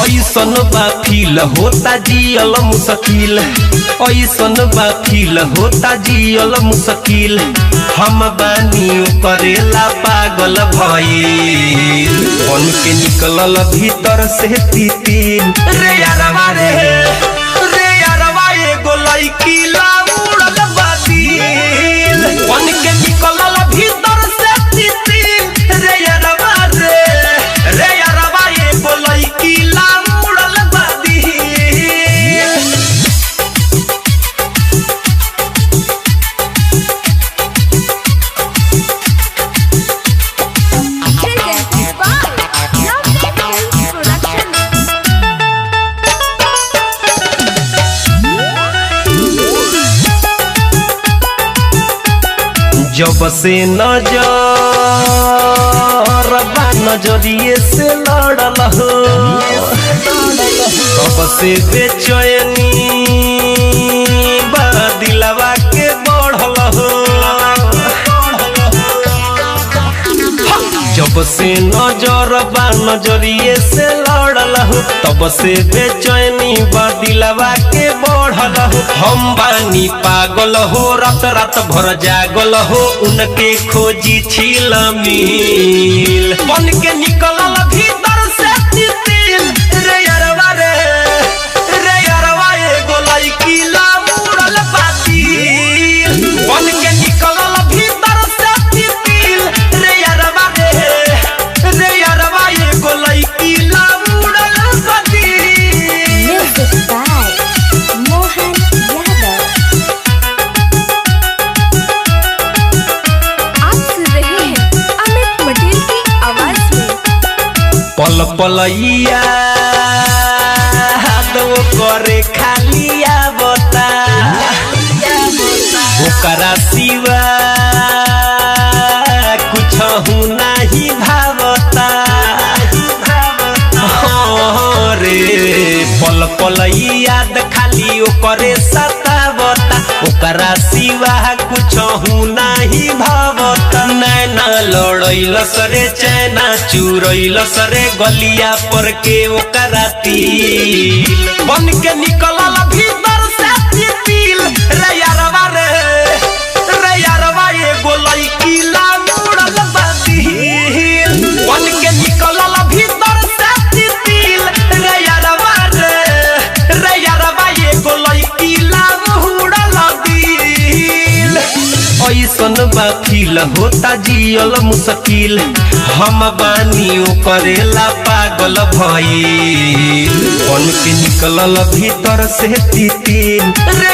ऐसन बा फील होता जियल मुश्किल ऐसन बा फील होता जियल मुश्किल हम बानी करेला पागल भइल बन के निकलल भीतर से तितिल रे यारवा एगो लइकी ला उड़ल बातिल बन के निकलल भीतर से तितिल रे यारवा एगो लइकी ला उड़ल बातिल। जब से नजरिए से लड़ल हो तब से बेचैनी दिलवा के बढ़ल हो जब से नजरिए से लड़ल हो तब से बेचैनी दिलवा के बढ़ल हो हम बानी पागल हो रात रात भर जागल हो उनके खोजी छिल मिल बन के निकलल भीतर से तितिल रे यारवा एगो लइकी ला उड़ल बातिल बन के निकलल भीतर से तितिल रे यारवा एगो लइकी ला उड़ल बातिल। पल पलैया दो करे खालिया बता ओकरा सिवा कुछ नहीं भावता रे पल पलैया खाली ओकरे सतावता ओकरा सिवा कुछ नहीं भावता नैना लड़ैल सरे चैना चुरैल सरे गलिया पर के ओकरा तिल बन के निकलल भीतर से तितिल रे यारवा एगो लइकी ला उड़ल बातिल बन के निकलल भीतर से तितिल रे यारवा एगो लइकी ला उड़ल दिल ऐसन बा फील होता जियल मुश्किल हम बानी करेला पागल भइल बन के निकलल भीतर से तितिल रे